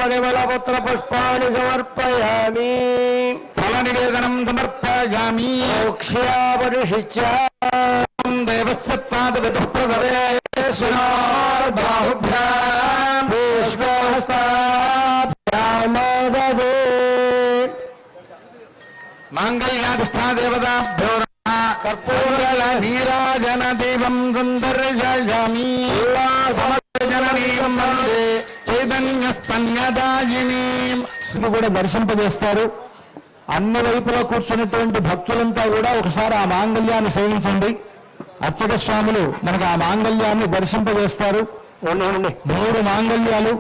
పరిమళపత్ర పుష్పాన్ని సమర్పయామి. ఫలనివేదనం సమర్పయామి. మోక్ష్యాపరిషిచ్య దేవస్య పాదవిదుః ప్రసవే బాహుభ్యాం విశ్వహస్తాభ్యామదదే. మాంగళ్యాధిష్టాదేవతాభ్యో కర్పూర నీరాజన దేవం సుందర్యామి. సమర్జననీయం వందే చైతన్యస్తన్యదాయినీం. కూడా దర్శింపజేస్తారు. అన్ని వైపులో కూర్చున్నటువంటి భక్తులంతా కూడా ఒకసారి ఆ మాంగళ్యాన్ని సేవించండి. అర్చక స్వాములు మనకు ఆ మాంగళ్యాన్ని దర్శింపజేస్తారు. 3 మాంగళ్యాలు.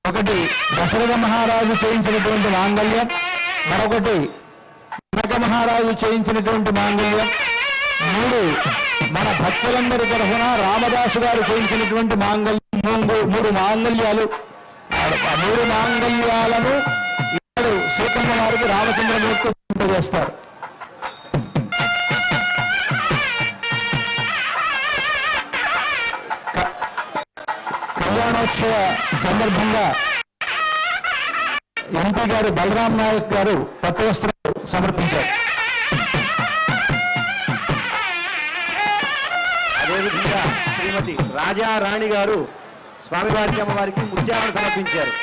ఒకటి దశరథ మహారాజు చేయించినటువంటి మాంగళ్యం, మరొకటి జనక మహారాజు చేయించినటువంటి మాంగళ్యం, 3 మన భక్తులందరి తరఫున రామదాసు గారు చేయించినటువంటి మాంగళ్యం. 3 మాంగళ్యాలు. ఆ 3 మాంగళ్యాలను ఇప్పుడు సీతమ్మ వారికి రామచంద్రమూర్తి చేస్తారు. కళ్యాణోత్సవ సందర్భంగా ఎంపీ గారు బలరాం నాయక్ గారు పట్టు వస్త్రాలు సమర్పించారు. అదేవిధంగా శ్రీమతి రాజారాణి గారు స్వామివారికి అమ్మవారికి ముత్యాలను సమర్పించారు.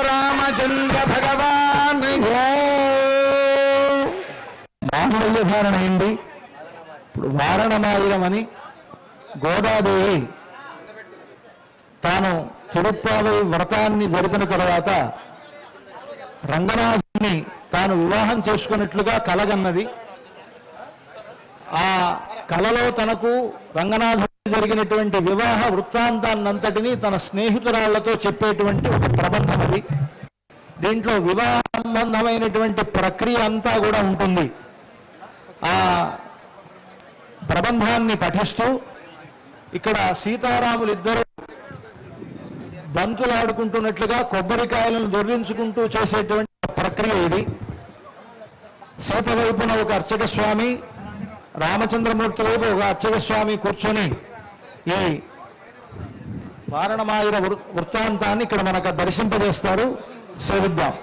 రామచంద్ర భగవాన్ మాంగళ్యధారణ అయింది. ఇప్పుడు వారణమాయిరమని గోదాదేవి తాను తిరుప్పావై వ్రతాన్ని జరిపిన తర్వాత రంగనాథుని తాను వివాహం చేసుకున్నట్లుగా కలగన్నది. ఆ కలలో తనకు రంగనాథుని జరిగినటువంటి వివాహ వృత్తాంతాన్నంతటినీ తన స్నేహితురాళ్లతో చెప్పేటువంటి ఒక ప్రబంధం అది. దీంట్లో వివాహ సంబంధమైనటువంటి ప్రక్రియ అంతా కూడా ఉంటుంది. ఆ ప్రబంధాన్ని పఠిస్తూ ఇక్కడ సీతారాములిద్దరూ బంతులాడుకుంటున్నట్లుగా కొబ్బరికాయలను దొర్లించుకుంటూ చేసేటువంటి ప్రక్రియ ఇది. సీత వైపున ఒక అర్చక స్వామి, రామచంద్రమూర్తి వైపు ఒక అర్చక స్వామి కూర్చొని ఈ వారణమాయుర వృత్తాంతాన్ని ఇక్కడ మనకు దర్శింపజేస్తారు. సేవిద్దాం.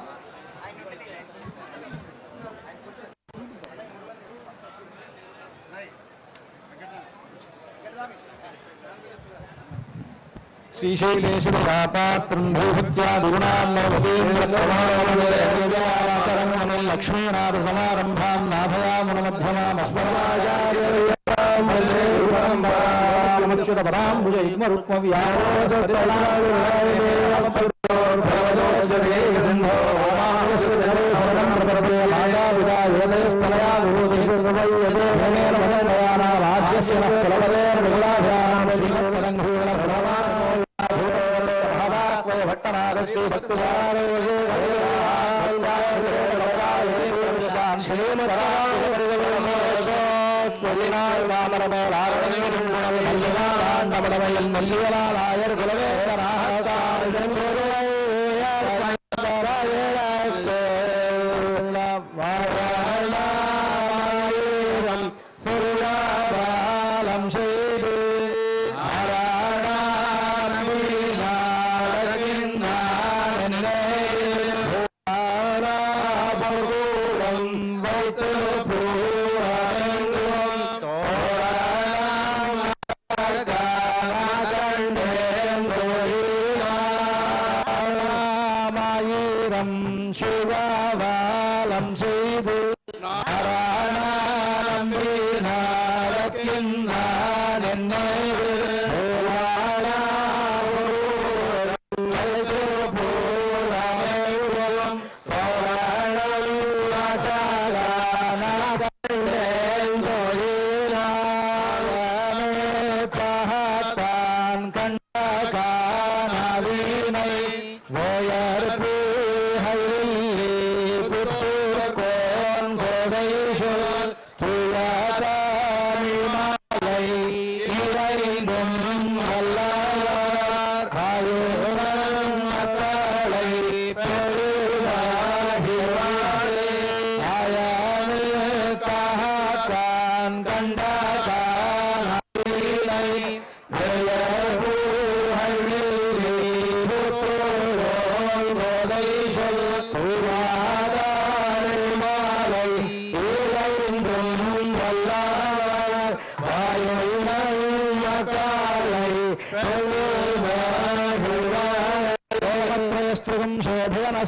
శ్రీశైలేశ్వర పాత్రం భూభత్యాదిగుణాం లక్ష్మీనాథ సమారంభాం నాథయామున భట్టనాథ శ్రీ భక్తుల శ్రీమద్రామరమేలారణమడవయల్ మల్లియలాయర్ కులవేరాయరం సూర్యాబాలం శైలు శివాలం செய்து நாராயணம் வீணாரக்கின்றான் என்னை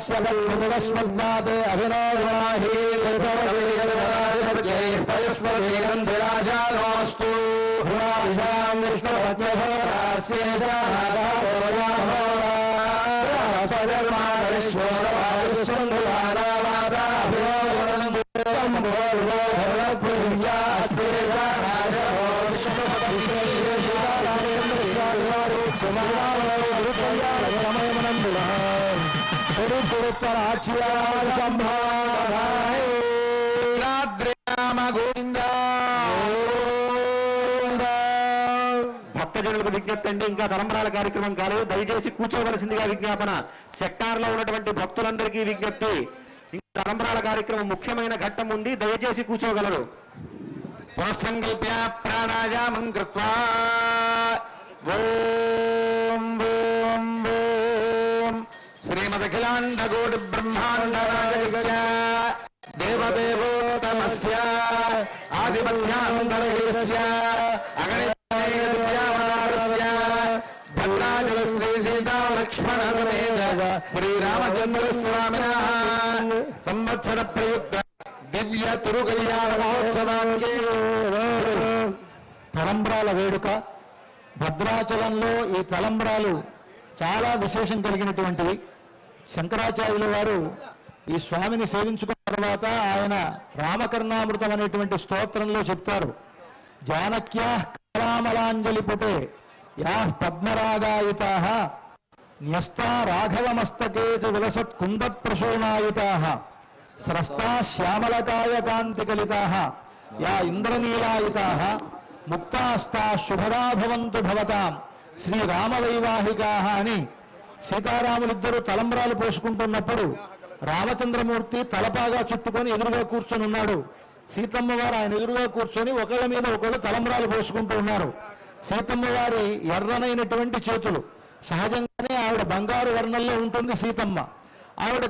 శోభనస్మద్వాదే అభినోగుణాహి పయస్వదేరాజాస్తు భక్తజనులకు విజ్ఞప్తి అండి, ఇంకా తలంబరాల కార్యక్రమం కాలేదు, దయచేసి కూర్చోవలసిందిగా విజ్ఞాపన. సెక్టార్లో ఉన్నటువంటి భక్తులందరికీ విజ్ఞప్తి, ఇంకా తలంబరాల కార్యక్రమం ముఖ్యమైన ఘట్టం ఉంది, దయచేసి కూర్చోగలరు. పునఃసంకల్ప్య ప్రాణాయామం కృత్వా ఓం ఓం ఓం శ్రీమదఖిలాండకోటి బ్రహ్మాండనాయకస్య దేవదేవోత్తమస్య ఆదిమధ్యాంతరహితస్య అగణితేజావతారస్య భద్రాచల శ్రీ సీతా లక్ష్మణ సమేత శ్రీరామచంద్ర స్వామినః సంవత్సర ప్రయుక్త దివ్య తిరుకల్యాణ మహోత్సవానికి తలంబ్రాల వేడుక. భద్రాచలంలో ఈ తలంబ్రాలు చాలా విశేషం కలిగినటువంటివి. శంకరాచార్యుల వారు ఈ స్వామిని సేవించుకున్న తర్వాత ఆయన రామకర్ణామృతం అనేటువంటి స్తోత్రంలో చెప్తారు, జానక్యా కళామలాంజలిపుటే యా పద్మరాగాయుతా న్యస్తా రాఘవమస్తకే చ విలసత్ కుందప్రశోణాయుతా స్రస్తా శ్యామలకాయ కాంతికలితా యా ఇంద్రనీలాయుతా ముక్తాస్తా శుభదా భవంతు భవతాం శ్రీరామవైవాహికా అని సీతారాములిద్దరూ తలంబ్రాలు పోసుకుంటున్నప్పుడు రామచంద్రమూర్తి తలపాగా చుట్టుకొని ఎదురుగా కూర్చొని ఉన్నాడు. సీతమ్మ వారు ఆయన ఎదురుగా కూర్చొని ఒకళ్ళ మీద ఒకళ్ళు తలంబ్రాలు పోసుకుంటూ ఉన్నారు. సీతమ్మ వారి ఎర్రనైనటువంటి చేతులు, సహజంగానే ఆవిడ బంగారు వర్ణంలో ఉంటుంది సీతమ్మ. ఆవిడ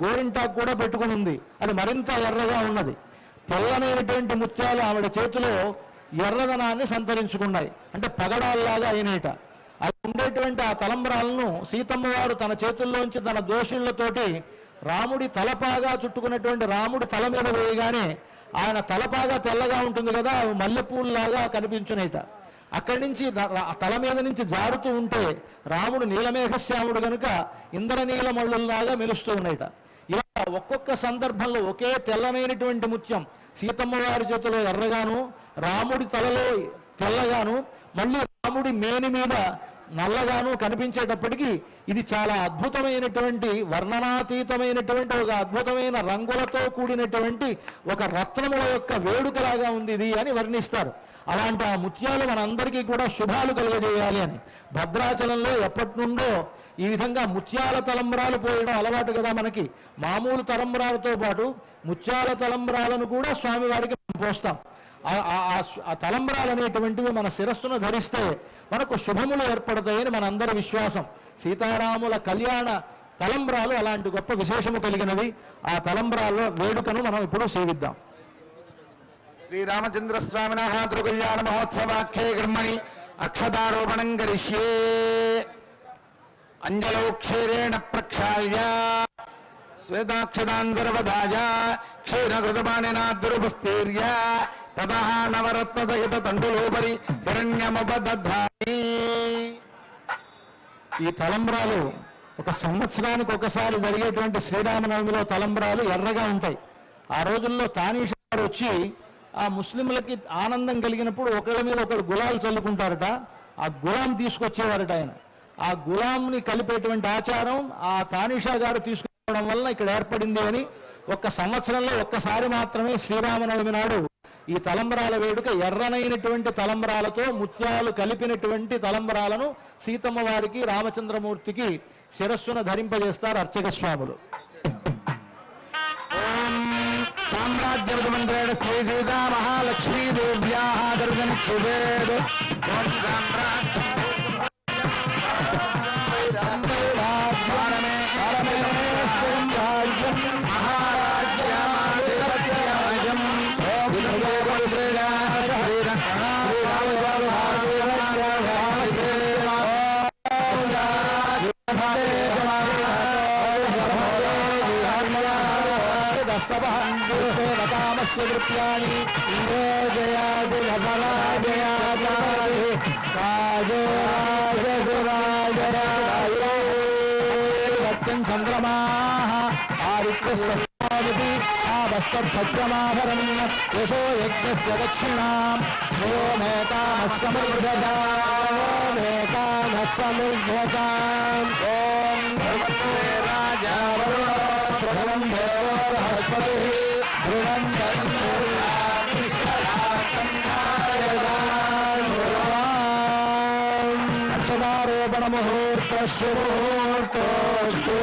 గోరింటాకు కూడా పెట్టుకుని ఉంది, అది మరింత ఎర్రగా ఉన్నది. తెల్లనైనటువంటి ముత్యాలు ఆవిడ చేతిలో ఎర్రదనాన్ని సంతరించుకున్నాయి, అంటే పగడాల్లాగా అయినట. అవి ఉండేటువంటి ఆ తలంబ్రాలను సీతమ్మ వారు తన చేతుల్లోంచి తన దోషుళ్లతోటి రాముడి తలపాగా చుట్టుకున్నటువంటి రాముడి తల మీద వేయగానే ఆయన తలపాగా తెల్లగా ఉంటుంది కదా, అవి మల్లెపూల్లాగా కనిపించునేట. అక్కడి నుంచి తల మీద నుంచి జారుతూ ఉంటే రాముడు నీలమేఘశ్యాముడు కనుక ఇంద్రనీలమళ్ళుల్లాగా మెలుస్తూ ఉన్నాయిట. ఇలా ఒక్కొక్క సందర్భంలో ఒకే తెల్లనైనటువంటి ముత్యం సీతమ్మ వారి చేతిలో ఎర్రగాను, రాముడి తలలో తెల్లగాను, మళ్ళీ రాముడి మేని మీద నల్లగాను కనిపించేటప్పటికీ ఇది చాలా అద్భుతమైనటువంటి వర్ణనాతీతమైనటువంటి ఒక అద్భుతమైన రంగులతో కూడినటువంటి ఒక రత్నముల యొక్క వేడుకలాగా ఉంది ఇది అని వర్ణిస్తారు. అలాంటి ఆ ముత్యాలు మనందరికీ కూడా శుభాలు కలుగజేయాలి అని భద్రాచలంలో ఎప్పటి నుండో ఈ విధంగా ముత్యాల తలంబ్రాలు పోయడం అలవాటు కదా మనకి. మామూలు తలంబ్రాలతో పాటు ముత్యాల తలంబ్రాలను కూడా స్వామివారికి పోస్తాం. ఆ తలంబ్రాలు అనేటువంటివి మన శిరస్సును ధరిస్తే మనకు శుభములు ఏర్పడతాయని మనందరి విశ్వాసం. సీతారాముల కళ్యాణ తలంబ్రాలు అలాంటి గొప్ప విశేషము కలిగినవి. ఆ తలంబ్రాల వేడుకను మనం ఇప్పుడు సేవిద్దాం. శ్రీరామచంద్ర స్వామిన ధ్రుకల్యాణ మహోత్సవాఖ్యే కర్మణి అక్షతారోపణం కరిష్యే అంజలౌక్షేరేణ ప్రక్షాళ్య శ్వేతాక్షతాంతర్వదాయ క్షీరకృతపాణినా దురుపస్తీర్య తతః నవరత్నదహిత తండులోపరి హిరణ్యముపదధామి. ఈ తలంబ్రాలు ఒక సంవత్సరానికి ఒకసారి జరిగేటువంటి శ్రీరామనవమిలో తలంబ్రాలు ఎర్రగా ఉంటాయి. ఆ రోజుల్లో తానీష గారు వచ్చి ఆ ముస్లింలకి ఆనందం కలిగినప్పుడు ఒకళ్ళ మీద ఒకళ్ళు గులాలు చల్లుకుంటారట. ఆ గులాం తీసుకొచ్చేవారట ఆయన. ఆ గులాంని కలిపేటువంటి ఆచారం ఆ తానీషా గారు తీసుకురావడం వల్ల ఇక్కడ ఏర్పడింది అని ఒక్క సంవత్సరంలో ఒక్కసారి మాత్రమే శ్రీరామనవమి నాడు ఈ తలంబ్రాల వేడుక ఎర్రనైనటువంటి తలంబ్రాలతో ముత్యాలు కలిపినటువంటి తలంబ్రాలను సీతమ్మ వారికి రామచంద్రమూర్తికి శిరస్సును ధరింపజేస్తారు అర్చక స్వాములు. సామ్రాజ్యమంత్రేణ శ్రీ సీతా మహాలక్ష్మీదేవ్యా దర్శనిచ్చేద్ కామస్య వృత్యాని ఇంద్రో జయాది ఫలాజయాది రాజో రాజసురాజరాజం చంద్రమాః ఆదిత్యస్వస్తి ఆవస్తత్సత్యమాభరం యశో యజ్ఞస్య దక్షిణాం యో మేకామస్సమృద్ధతాం ఓం భగవతే రాజా ప్రథమం దేవో బృహస్పతిః అక్షరారోపణ ముహూర్త శుభోర్తోస్తు.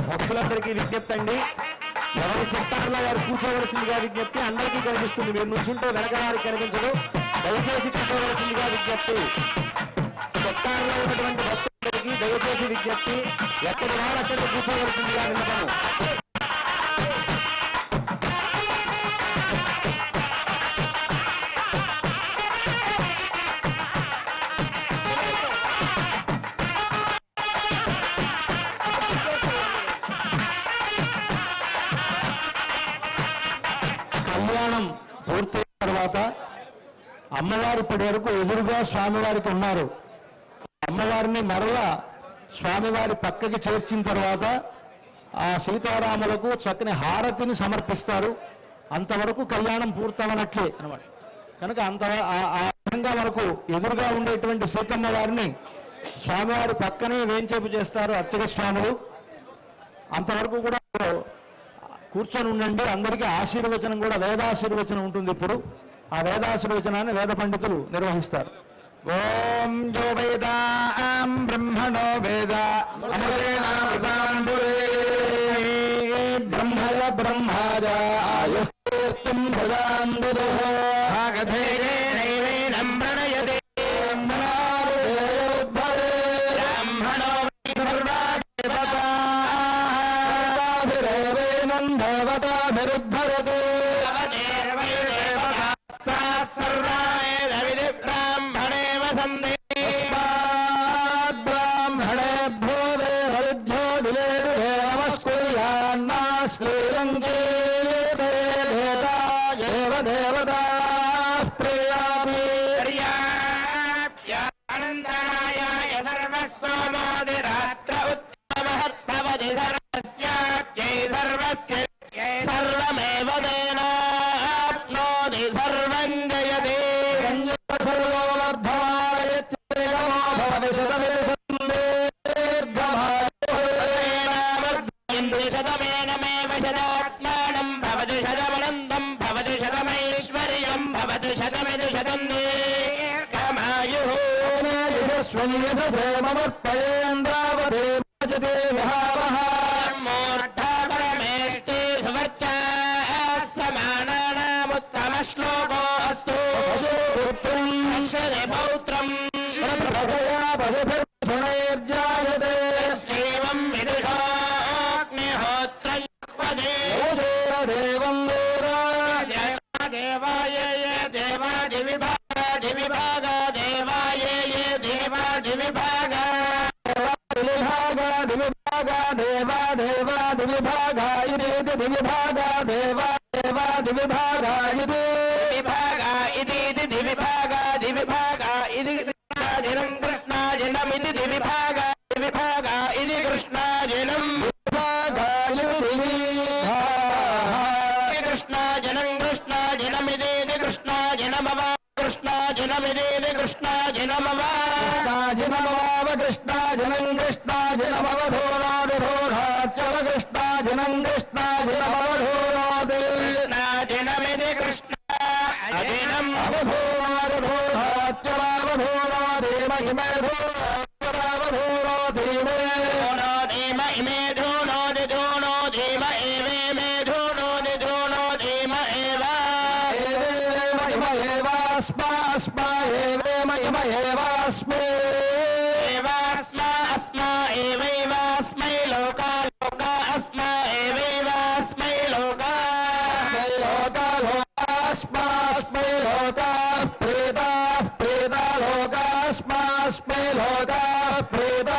భక్తులందరికీ విజ్ఞప్తి అండి. ఎవరి సెక్టార్లో వారు కూర్చోవలసిందిగా విజ్ఞప్తి. అందరికీ కనిపిస్తుంది. మీరు నుంచుంటే వెనక వారికి కనిపించదు. దయచేసి కూర్చోవలసిందిగా విజ్ఞప్తి. సెక్టార్లో ఉన్నటువంటి భక్తులందరికీ దయచేసి విజ్ఞప్తి. ఎక్కడి వారు అక్కడ కూర్చోవలసిందిగా విన్నపము. కళ్యాణం పూర్తయిన తర్వాత అమ్మవారు ఇప్పటి వరకు ఎదురుగా స్వామివారికి ఉన్నారు. అమ్మవారిని మరలా స్వామివారి పక్కకి చేర్చిన తర్వాత ఆ సీతారాములకు చక్కని హారతిని సమర్పిస్తారు. అంతవరకు కళ్యాణం పూర్తవనట్లే అన్నమాట. కనుక ఆ విధంగా మనకు ఎదురుగా ఉండేటువంటి సీతమ్మ వారిని స్వామివారి పక్కనే వేంచేపు చేస్తారు అర్చక స్వాములు. అంతవరకు కూడా కూర్చొని ఉండండి. అందరికీ ఆశీర్వచనం కూడా వేదాశీర్వచనం ఉంటుంది. ఇప్పుడు ఆ వేదాశీర్వచనాన్ని వేద పండితులు నిర్వహిస్తారు. ఓం యో వేదాం బ్రహ్మణో వేద అమృతేనామృతాంబురే బ్రహ్మయ బ్రహ్మాజ ఆయుః భజాంబుదో భాగధేనైవేనం ప్రణయతే బ్రాహ్మణో సర్వాదేవతాభిరేవేనం దేవతాభిరుద్ధరతే బ్రాహ్మణేభ్యో దేవభ్యో దిలేభ్యో నమస్కుర్యాన్నా శ్రీరంగే దేవ దేవతా ప్రియామి అనంతరాయాయ సర్వస్తోమోదిరాత్ర ఉత్తమహత్పవది సర్వస్యాఖ్యై సర్వస్య సర్వమేవ తేనాప్నోతి సర్వం జయతే శతమేనమేవ శతాత్మానం భవతి శతమనందం భవతి శతమైశ్వర్యం భవతి శతమిది శతం దీర్ఘమాయుః సమర్పయేంద్రావతే మూర్ధ పరమేష్టి సువర్చా సమానానాముత్తమ శ్లోకో అస్తు అశ్వతి పౌత్రం శ్రీవం విదుషోగ్నిహోత్రం దేవం దేవాయ దేవాదివిభాగ దేవాయ దేవాదివిభాగ దివిభాగ కృష్ణాజనమిది దివిభాగ ఇది కృష్ణాజనం కృష్ణాజనమిది కృష్ణాజనమవ కృష్ణాజనమిది కృష్ణాజనమవ కృష్ణాజనం కృష్ణాజనమవధోరాధోరాచవ కృష్ణాజనం కృష్ణాజనమవధోరాదే కృష్ణాజనమిది కృష్ణాజనం అవధోరాధోరాచవావధోరాదేవ ఇమే ధోరాచవావధోరాదేవే ధూనో ధీమ ఇమే ధూనో ధీమ ఏవే మే ధూనో ధీమ ఏవ ఏవాస్మా ఏవేమ ఇమ ఏవాస్మే అస్మా ఏవైవాస్మై లోకా అస్మా ఏవైవాస్మై లోకా లోకాస్మాస్మై లోకా ప్రేతా ప్రేతా లోకాస్మాస్మై లోకా ప్రేతా